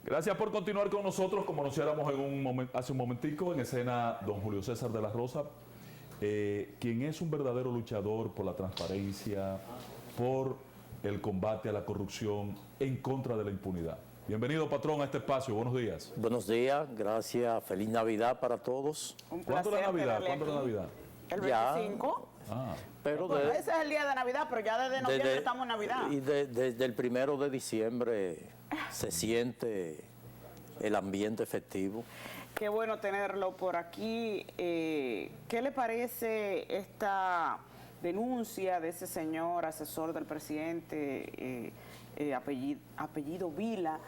Gracias por continuar con nosotros. Como anunciáramos hace un momentico, en escena don Julio César de la Rosa, quien es un verdadero luchador por la transparencia, por el combate a la corrupción, en contra de la impunidad. Bienvenido, patrón, a este espacio. Buenos días. Buenos días, gracias. Feliz Navidad para todos. ¿Cuándo es la Navidad? ¿Cuándo es la Navidad? El 25. Pero bueno, ese es el día de Navidad, pero ya desde noviembre estamos en Navidad. Y desde el 1 de diciembre se siente el ambiente festivo. Qué bueno tenerlo por aquí. ¿Qué le parece esta denuncia de ese señor asesor del presidente, apellido Vila,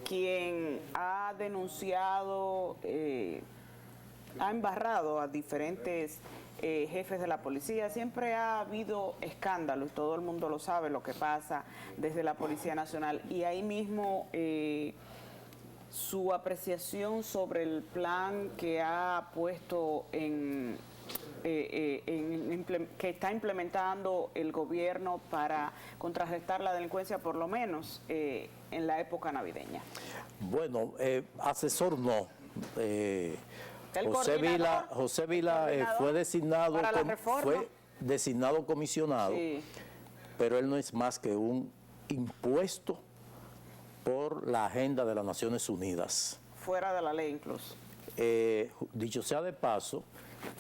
quien ha denunciado, ha embarrado a diferentes jefes de la policía? Siempre ha habido escándalos, todo el mundo lo sabe lo que pasa desde la Policía Nacional, y ahí mismo su apreciación sobre el plan que ha puesto que está implementando el gobierno para contrarrestar la delincuencia, por lo menos en la época navideña. Bueno, asesor no. José Vila fue designado comisionado, sí, pero él no es más que un impuesto por la agenda de las Naciones Unidas. Fuera de la ley incluso. Dicho sea de paso,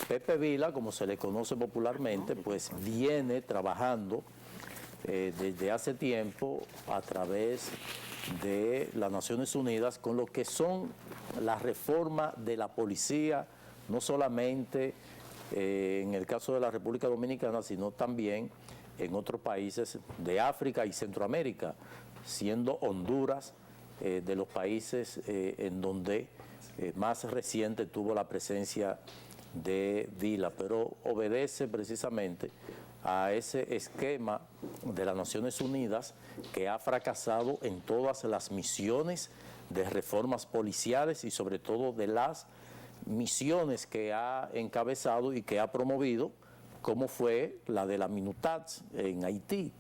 Pepe Vila, como se le conoce popularmente, pues viene trabajando desde hace tiempo a través de las Naciones Unidas con lo que son las reformas de la policía, no solamente en el caso de la República Dominicana, sino también en otros países de África y Centroamérica, siendo Honduras de los países en donde más reciente tuvo la presencia de Vila, pero obedece precisamente a ese esquema de las Naciones Unidas que ha fracasado en todas las misiones de reformas policiales y sobre todo de las misiones que ha encabezado y que ha promovido, como fue la de la MINUTADS en Haití.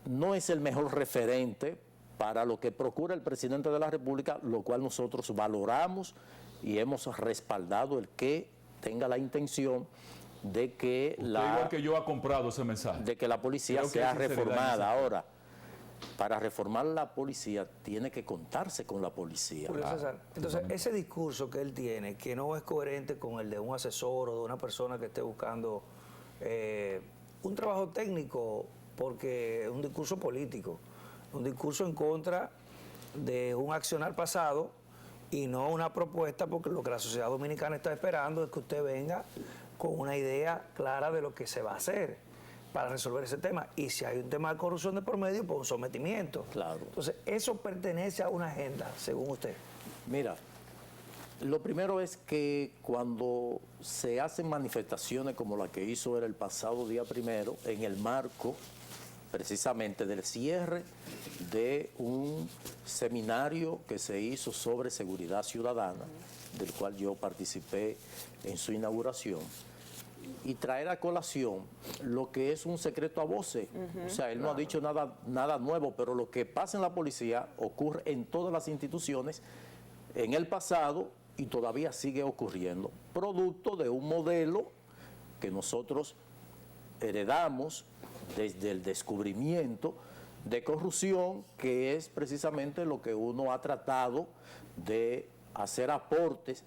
No es el mejor referente para lo que procura el presidente de la República, lo cual nosotros valoramos y hemos respaldado el que tenga la intención de que igual que yo ha comprado ese mensaje, de que la policía sea reformada. Ahora, para reformar la policía tiene que contarse con la policía. Julio César, entonces ese discurso que él tiene, que no es coherente con el de un asesor o de una persona que esté buscando un trabajo técnico, porque es un discurso político, un discurso en contra de un accionar pasado y no una propuesta, porque lo que la sociedad dominicana está esperando es que usted venga con una idea clara de lo que se va a hacer para resolver ese tema. Y si hay un tema de corrupción de por medio, pues un sometimiento. Claro. Entonces, eso pertenece a una agenda, según usted. Mira, lo primero es que cuando se hacen manifestaciones como la que hizo él el pasado día 1, en el marco precisamente del cierre de un seminario que se hizo sobre seguridad ciudadana, del cual yo participé en su inauguración, y traer a colación lo que es un secreto a voces. O sea, él no ha dicho nada nuevo, pero lo que pasa en la policía ocurre en todas las instituciones en el pasado y todavía sigue ocurriendo, producto de un modelo que nosotros heredamos desde el descubrimiento de corrupción, que es precisamente lo que uno ha tratado de hacer aportes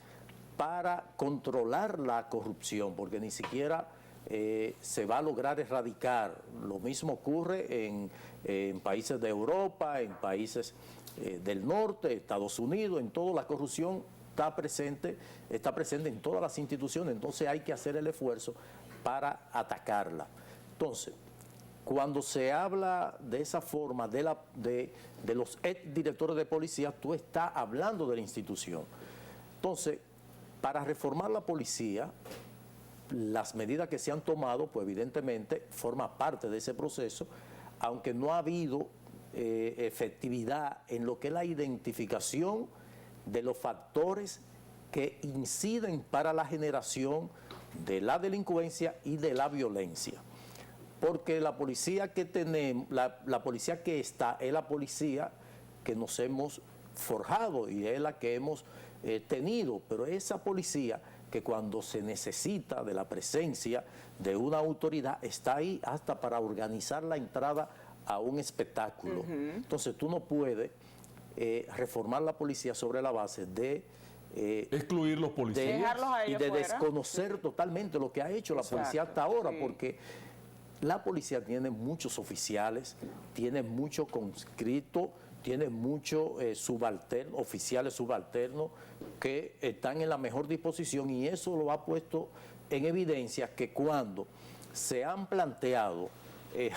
para controlar la corrupción, porque ni siquiera se va a lograr erradicar. Lo mismo ocurre en países de Europa, en países del norte, Estados Unidos, en todo la corrupción está presente en todas las instituciones, entonces hay que hacer el esfuerzo para atacarla. Entonces, cuando se habla de esa forma de los ex directores de policía, tú estás hablando de la institución. Entonces, para reformar la policía, las medidas que se han tomado, pues evidentemente forma parte de ese proceso, aunque no ha habido efectividad en lo que es la identificación de los factores que inciden para la generación de la delincuencia y de la violencia. Porque la policía que tenemos, la policía que está, es la policía que nos hemos forjado y es la que hemos tenido, pero esa policía que cuando se necesita de la presencia de una autoridad está ahí hasta para organizar la entrada a un espectáculo. Entonces tú no puedes reformar la policía sobre la base de excluir los policías. Dejarlos a y ellos de fuera. desconocer totalmente lo que ha hecho la policía hasta ahora, sí. porque la policía tiene muchos oficiales, tiene mucho conscripto, tiene muchos oficiales subalternos que están en la mejor disposición, y eso lo ha puesto en evidencia que cuando se han planteado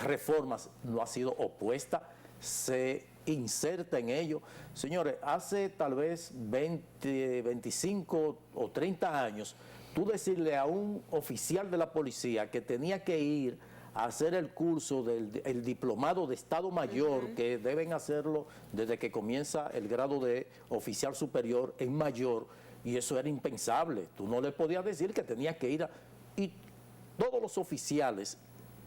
reformas no ha sido opuesta, se inserta en ello. Señores, hace tal vez 20, 25 o 30 años, tú decirle a un oficial de la policía que tenía que ir a hacer el curso del diplomado de Estado Mayor, que deben hacerlo desde que comienza el grado de oficial superior en mayor, y eso era impensable. Tú no le podías decir que tenía que ir y todos los oficiales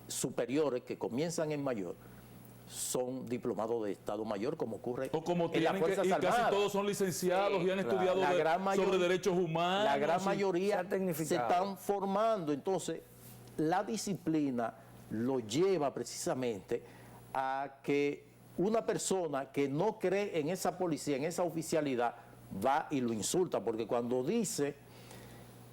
superiores que comienzan en mayor son diplomados de Estado Mayor, como ocurre O como en las tienen Fuerzas y casi Armadas. todos son licenciados y han estudiado La gran sobre derechos humanos. La gran y- mayoría Se ha tecnificado. se están formando. Entonces, la disciplina lo lleva precisamente a que una persona que no cree en esa policía, en esa oficialidad, va y lo insulta, porque cuando dice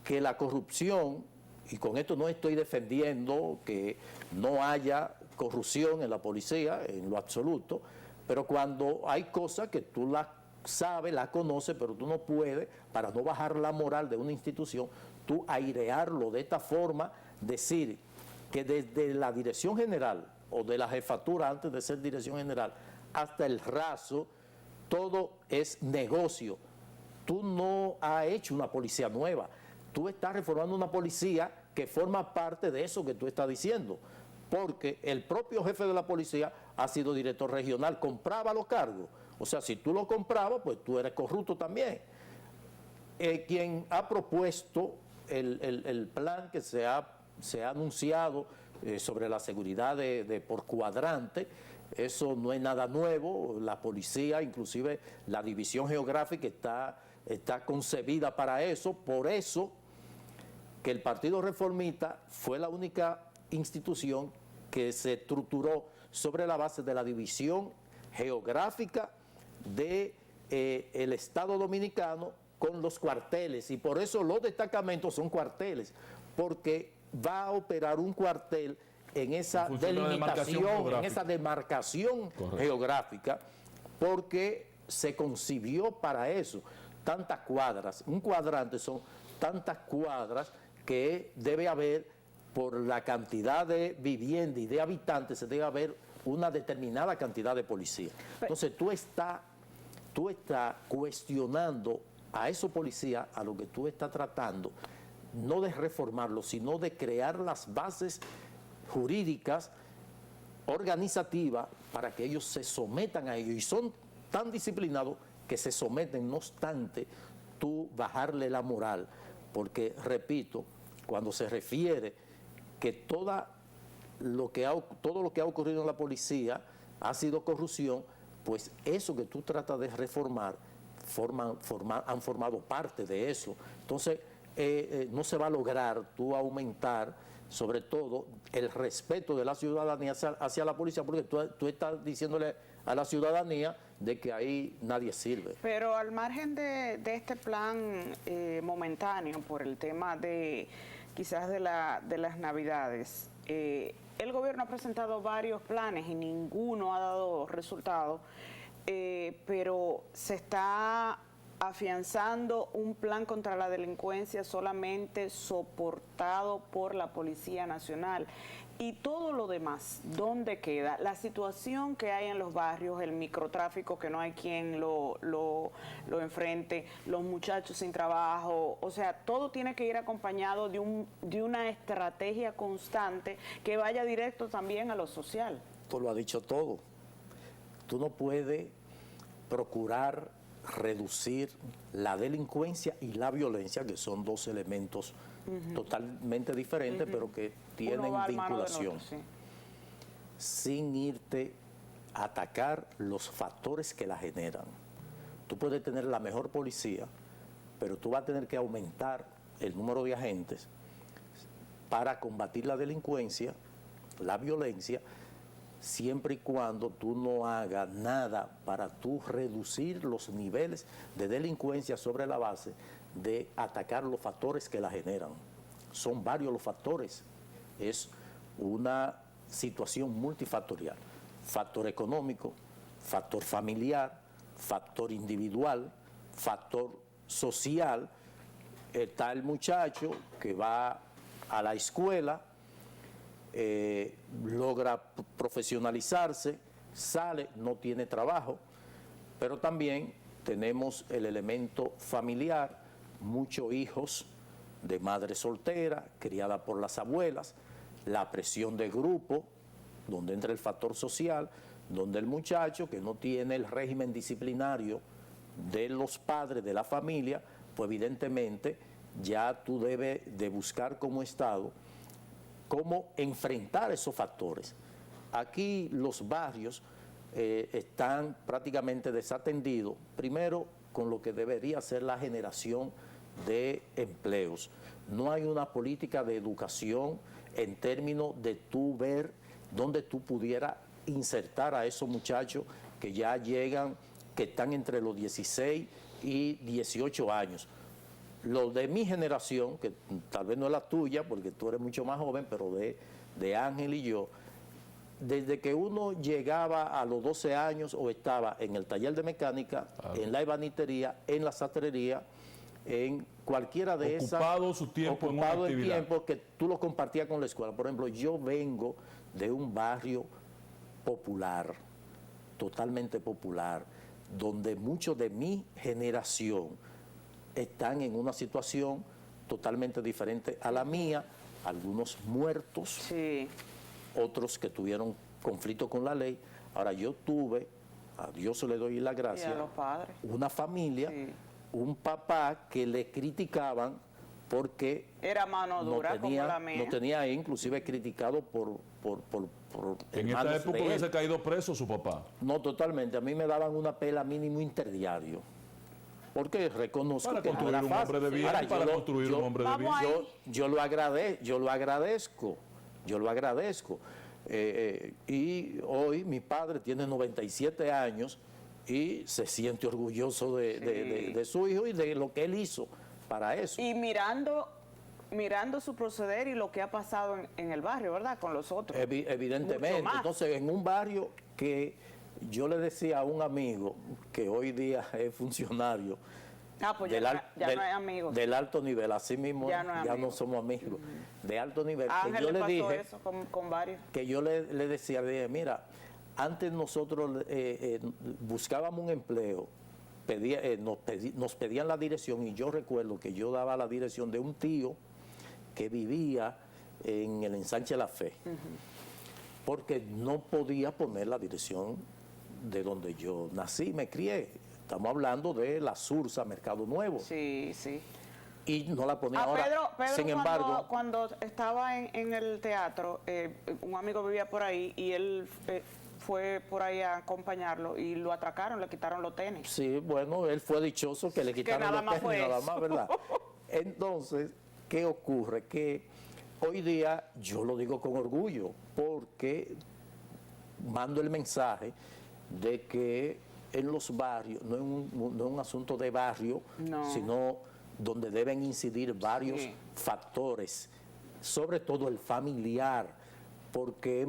que la corrupción, y con esto no estoy defendiendo que no haya corrupción en la policía, en lo absoluto, pero cuando hay cosas que tú las sabes, las conoces, pero tú no puedes, para no bajar la moral de una institución, tú airearlo de esta forma, decir que desde la dirección general o de la jefatura antes de ser dirección general hasta el raso, todo es negocio. Tú no has hecho una policía nueva, tú estás reformando una policía que forma parte de eso que tú estás diciendo, porque el propio jefe de la policía ha sido director regional, compraba los cargos. O sea, si tú lo comprabas, pues tú eres corrupto también. Quien ha propuesto el plan que se ha anunciado sobre la seguridad por cuadrante, eso no es nada nuevo. La policía, inclusive la división geográfica, está concebida para eso. Por eso que el Partido Reformista fue la única institución que se estructuró sobre la base de la división geográfica del Estado Dominicano con los cuarteles, y por eso los destacamentos son cuarteles, porque va a operar un cuartel en esa En función de la demarcación delimitación, en geográfica. esa demarcación Correcto. geográfica, porque se concibió para eso. Tantas cuadras, un cuadrante son tantas cuadras que debe haber, por la cantidad de vivienda y de habitantes, se debe haber una determinada cantidad de policías. Entonces tú estás cuestionando a esos policías, a lo que tú estás tratando, no de reformarlos, sino de crear las bases jurídicas, organizativas, para que ellos se sometan a ello. Y son tan disciplinados que se someten, no obstante tú bajarle la moral, porque, repito, cuando se refiere que todo lo que ha ocurrido en la policía ha sido corrupción, pues eso que tú tratas de reformar han formado parte de eso. Entonces, no se va a lograr tú aumentar, sobre todo, el respeto de la ciudadanía hacia la policía, porque tú estás diciéndole a la ciudadanía de que ahí nadie sirve. Pero al margen de este plan momentáneo, por el tema de quizás de las Navidades, el gobierno ha presentado varios planes y ninguno ha dado resultado, pero se está afianzando un plan contra la delincuencia solamente soportado por la Policía Nacional. Y todo lo demás, ¿dónde queda? La situación que hay en los barrios, el microtráfico, que no hay quien lo enfrente, los muchachos sin trabajo, o sea, todo tiene que ir acompañado de una estrategia constante que vaya directo también a lo social. Tú lo has dicho todo. Tú no puedes procurar reducir la delincuencia y la violencia, que son dos elementos totalmente diferentes, pero que tienen Uno va al mano del vinculación, otro, sí. sin irte a atacar los factores que la generan. tú puedes tener la mejor policía, pero tú vas a tener que aumentar el número de agentes para combatir la delincuencia, la violencia, siempre y cuando tú no hagas nada para tú reducir los niveles de delincuencia sobre la base de atacar los factores que la generan. Son varios los factores. Es una situación multifactorial. Factor económico, factor familiar, factor individual, factor social. Está el muchacho que va a la escuela, logra profesionalizarse, sale, no tiene trabajo, pero también tenemos el elemento familiar, muchos hijos de madre soltera, criada por las abuelas, la presión de grupo, donde entra el factor social, donde el muchacho que no tiene el régimen disciplinario de los padres de la familia, pues evidentemente ya tú debes de buscar como Estado cómo enfrentar esos factores. Aquí los barrios están prácticamente desatendidos, primero con lo que debería ser la generación de empleos. No hay una política de educación en términos de tú ver dónde tú pudieras insertar a esos muchachos que ya llegan, que están entre los 16 y 18 años. Los de mi generación, que tal vez no es la tuya, porque tú eres mucho más joven, pero de Ángel y yo, desde que uno llegaba a los 12 años o estaba en el taller de mecánica, en la ebanistería, en la sastrería, en cualquiera de esas... Ocupado su tiempo en una ocupado el actividad. tiempo que tú lo compartías con la escuela. Por ejemplo, yo vengo de un barrio popular, totalmente popular, donde muchos de mi generación están en una situación totalmente diferente a la mía, algunos muertos, Sí. otros que tuvieron conflicto con la ley. Ahora yo tuve, a Dios le doy la Y gracia, a los padres. una familia, Sí. un papá que le criticaban porque Era mano dura como la mía. no tenía inclusive criticado por En esta hermanos época de él. hubiese caído preso su papá. No, totalmente. A mí me daban una pela mínimo interdiario. Porque reconozco Para que no construir era un fácil. hombre de bien, Ahora, para construir un hombre de bien. Vamos ahí. yo lo agradezco. Y hoy mi padre tiene 97 años y se siente orgulloso de su hijo y de lo que él hizo para eso. Y mirando su proceder y lo que ha pasado en el barrio, ¿verdad? Con los otros. Evidentemente. Mucho más. Entonces, en un barrio que yo le decía a un amigo que hoy día es funcionario Pues ya, no hay amigos. del alto nivel, así mismo Ya no es no amigo. somos amigos, de alto nivel, A que Ángel yo le le pasó dije, eso con varios. que yo le decía, mira, antes nosotros buscábamos un empleo, nos pedían la dirección y yo recuerdo que yo daba la dirección de un tío que vivía en el Ensanche La Fe, porque no podía poner la dirección de donde yo nací, me crié. Estamos hablando de la Sursa, Mercado Nuevo. Sí, sí. Y no la ponía ahora. Pedro Sin embargo, cuando estaba en el teatro, un amigo vivía por ahí y él fue por ahí a acompañarlo y lo atracaron, le quitaron los tenis. sí, bueno, él fue dichoso que le quitaron nada los más tenis, fue nada eso. más, ¿verdad? Entonces, ¿qué ocurre? Que hoy día yo lo digo con orgullo, porque mando el mensaje de que en los barrios, no es un asunto de barrio, No. sino donde deben incidir varios Sí. factores, sobre todo el familiar, porque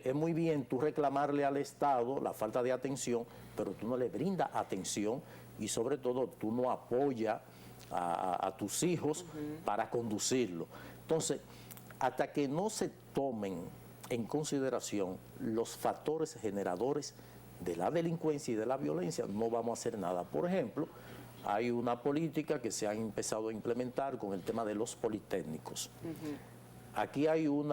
es muy bien tú reclamarle al Estado la falta de atención, pero tú no le brindas atención y sobre todo tú no apoyas a tus hijos para conducirlo. Entonces, hasta que no se tomen en consideración los factores generadores de la delincuencia y de la violencia, no vamos a hacer nada. Por ejemplo, hay una política que se ha empezado a implementar con el tema de los politécnicos. Aquí hay un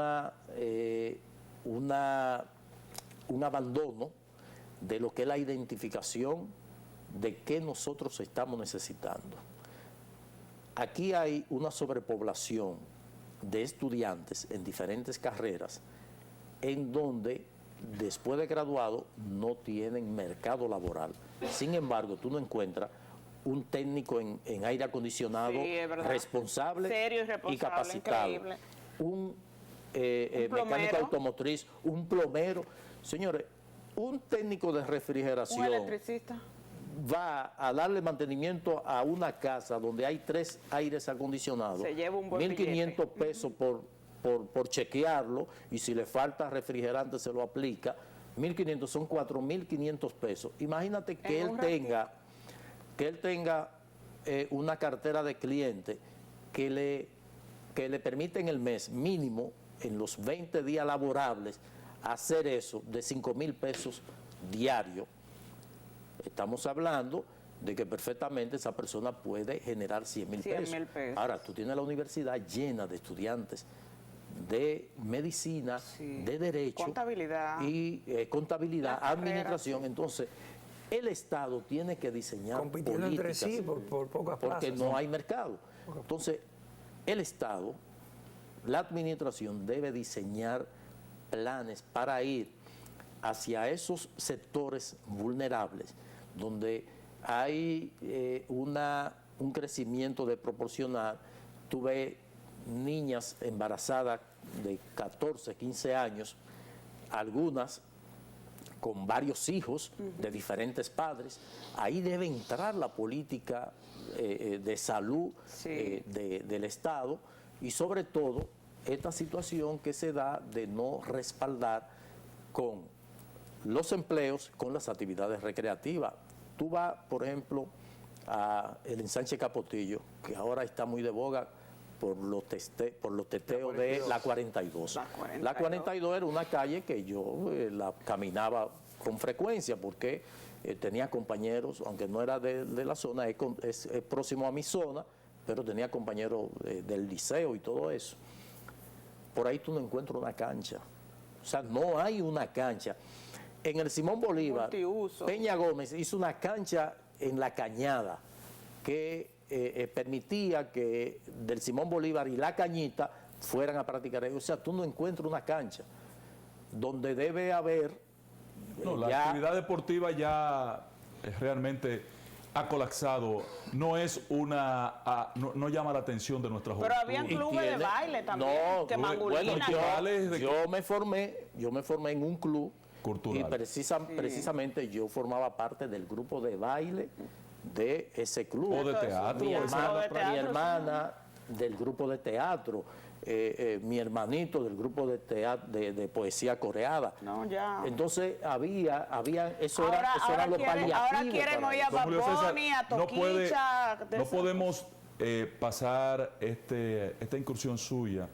abandono de lo que es la identificación de qué nosotros estamos necesitando. Aquí hay una sobrepoblación de estudiantes en diferentes carreras en donde después de graduado no tienen mercado laboral. Sin embargo, tú no encuentras un técnico en aire acondicionado Sí, es verdad. responsable, Serio y responsable, capacitado. increíble. Un plomero. mecánico automotriz, un plomero. Señores, un técnico de Un refrigeración electricista. va a darle mantenimiento a una casa donde hay 3 aires acondicionados, Se lleva un buen 1.500 pesos por chequearlo, y si le falta refrigerante se lo aplica. 1.500 son 4.500 pesos. Imagínate que En él un tenga una cartera de clientes que le permite en el mes mínimo, en los 20 días laborables, hacer eso de 5.000 pesos diarios. Estamos hablando de que perfectamente esa persona puede generar 100.000 pesos. 100.000 pesos. Ahora, tú tienes la universidad llena de estudiantes de medicina, Sí. de derecho, Contabilidad. y contabilidad, Las carreras, administración. Entonces, el Estado tiene que diseñar Compitiendo entre políticas sí por pocas porque plazas. no hay mercado. Entonces, el Estado, la administración debe diseñar planes para ir hacia esos sectores vulnerables donde hay un crecimiento desproporcional. Tú ves niñas embarazadas de 14, 15 años, algunas con varios hijos de diferentes padres. Ahí debe entrar la política de salud Sí. del Estado, y sobre todo esta situación que se da de no respaldar con los empleos, con las actividades recreativas. Tú vas, por ejemplo, a el ensanche Capotillo, que ahora está muy de boga por los teteos de la 42. La 42 era una calle que yo la caminaba con frecuencia porque tenía compañeros, aunque no era de la zona, es próximo a mi zona, pero tenía compañeros del liceo y todo eso. Por ahí tú no encuentras una cancha. O sea, no hay una cancha. En el Simón Bolívar, Multiuso. Peña Gómez hizo una cancha en la Cañada que permitía que del Simón Bolívar y la Cañita fueran a practicar. O sea, tú no encuentras una cancha donde debe haber No, la ya actividad deportiva ya realmente ha colapsado. No es no llama la atención de nuestra juventud. Pero habían clubes de baile también, No, que bueno, Mangulina. yo me formé en un club Cultural. y precisamente yo formaba parte del grupo de baile de ese club. O de teatro. Mi o hermana, de teatro, mi hermana del grupo de teatro, mi hermanito del grupo de teatro, de poesía coreada. No, ya. Entonces eso Ahora era lo paliativo. ahora quieren para oír a eso. Don Julio Bad César, Bunny, a no Toquicha. no podemos pasar esta incursión suya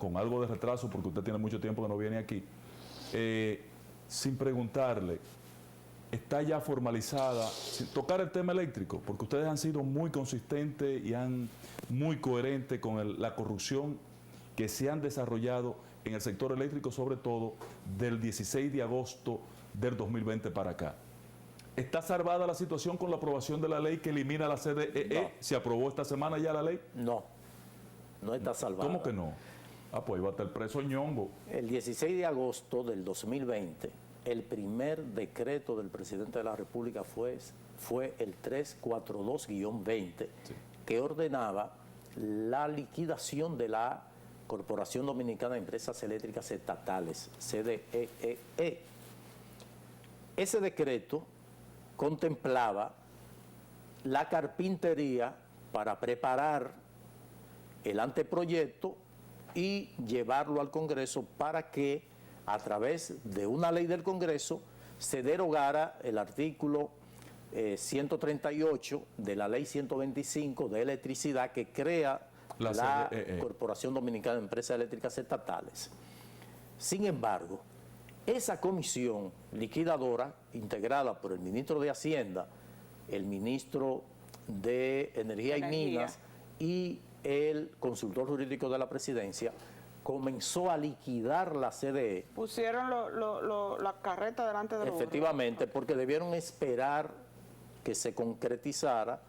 con algo de retraso, porque usted tiene mucho tiempo que no viene aquí, sin preguntarle, ¿está ya formalizada, sin tocar el tema eléctrico? Porque ustedes han sido muy consistentes y muy coherentes con la corrupción que se han desarrollado en el sector eléctrico, sobre todo del 16 de agosto del 2020 para acá. ¿Está salvada la situación con la aprobación de la ley que elimina la CDEE? No. ¿Se aprobó esta semana ya la ley? No está salvada. ¿Cómo que no? Ah, pues iba a estar preso Ñongo. El 16 de agosto del 2020, el primer decreto del presidente de la República fue el 342-20, que ordenaba la liquidación de la Corporación Dominicana de Empresas Eléctricas Estatales, CDEE. Ese decreto contemplaba la carpintería para preparar el anteproyecto y llevarlo al Congreso para que, a través de una ley del Congreso, se derogara el artículo 138 de la ley 125 de electricidad, que crea la Corporación Dominicana de Empresas Eléctricas Estatales. Sin embargo, esa comisión liquidadora, integrada por el ministro de Hacienda, el ministro de Energía y Minas y el consultor jurídico de la presidencia, comenzó a liquidar la CDE. Pusieron la carreta delante de los Efectivamente, porque debieron esperar que se concretara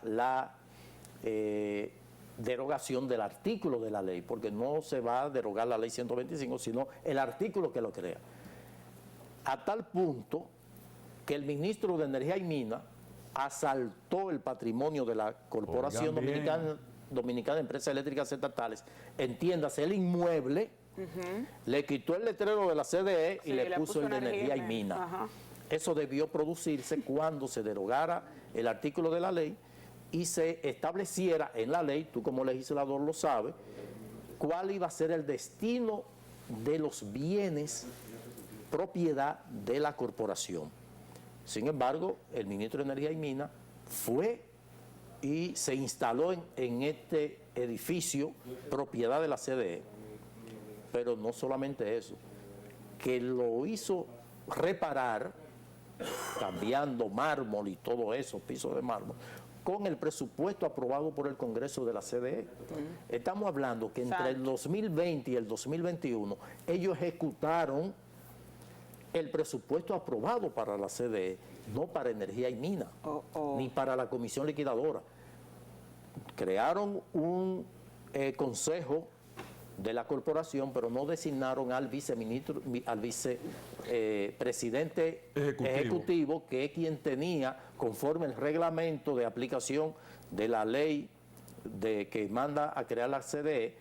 la derogación del artículo de la ley, porque no se va a derogar la ley 125, sino el artículo que lo crea. A tal punto que el ministro de Energía y Minas asaltó el patrimonio de la Corporación Oigan bien. Dominicana de Empresas Eléctricas Estatales, entiéndase el inmueble, le quitó el letrero de la CDE y Sí, le puso el de Energía y Minas. Ajá. Eso debió producirse cuando se derogara el artículo de la ley y se estableciera en la ley, tú como legislador lo sabes, cuál iba a ser el destino de los bienes propiedad de la corporación. Sin embargo, el ministro de Energía y Minas fue y se instaló en este edificio propiedad de la CDE. Pero no solamente eso, que lo hizo reparar, cambiando mármol y todo eso, pisos de mármol, con el presupuesto aprobado por el Congreso de la CDE. Estamos hablando que entre el 2020 y el 2021 ellos ejecutaron el presupuesto aprobado para la CDE, no para Energía y Minas, ni para la Comisión Liquidadora. Crearon un consejo de la corporación, pero no designaron al viceministro, al vicepresidente ejecutivo, que es quien tenía, conforme el reglamento de aplicación de la ley que manda a crear la CDE,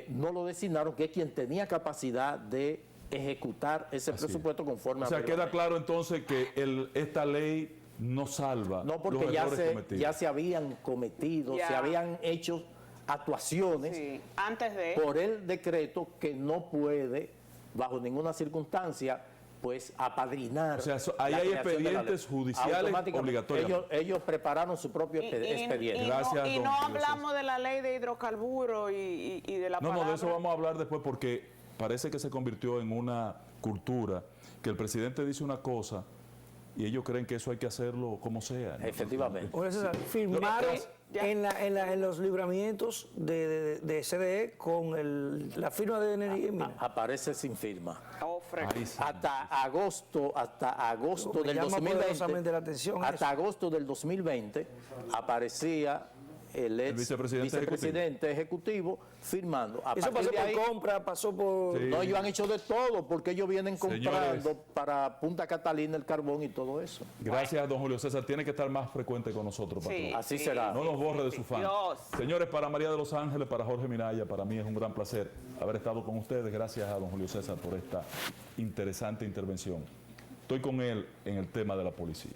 no lo designaron, que es quien tenía capacidad de ejecutar ese presupuesto conforme O sea, al queda reglamento. claro entonces que esta ley no salva No, porque los errores cometidos. ya se habían cometido, Ya. se habían hecho actuaciones Sí, antes de... por el decreto que no puede, bajo ninguna circunstancia, pues apadrinar. O sea, ahí la hay creación de la ley. expedientes judiciales Automáticamente, obligatoriamente. ellos prepararon su propio expediente. Gracias, y don no Julio César. hablamos de la ley de hidrocarburos y de la No, palabra. de eso vamos a hablar después porque parece que se convirtió en una cultura que el presidente dice una cosa y ellos creen que eso hay que hacerlo como sea, ¿no? Efectivamente. Oye, César, firmaron en los libramientos de CDE con la firma de Energía y Minas. Aparece sin firma. Ahí sí. Hasta agosto Me del llama 2020, poderosamente la atención hasta eso. agosto del 2020 aparecía el ex vicepresidente ejecutivo firmando. A Eso partir pasó de por ahí, compra, pasó por... Sí. no, ellos han hecho de todo porque ellos vienen comprando Señores. para Punta Catalina el carbón y todo eso. Gracias, don Julio César. Tiene que estar más frecuente con nosotros, patrón. Sí, Así será. No nos borre de su fan. Dios. Señores, para María de los Ángeles, para Jorge Minaya, para mí es un gran placer haber estado con ustedes. Gracias a don Julio César por esta interesante intervención. Estoy con él en el tema de la policía.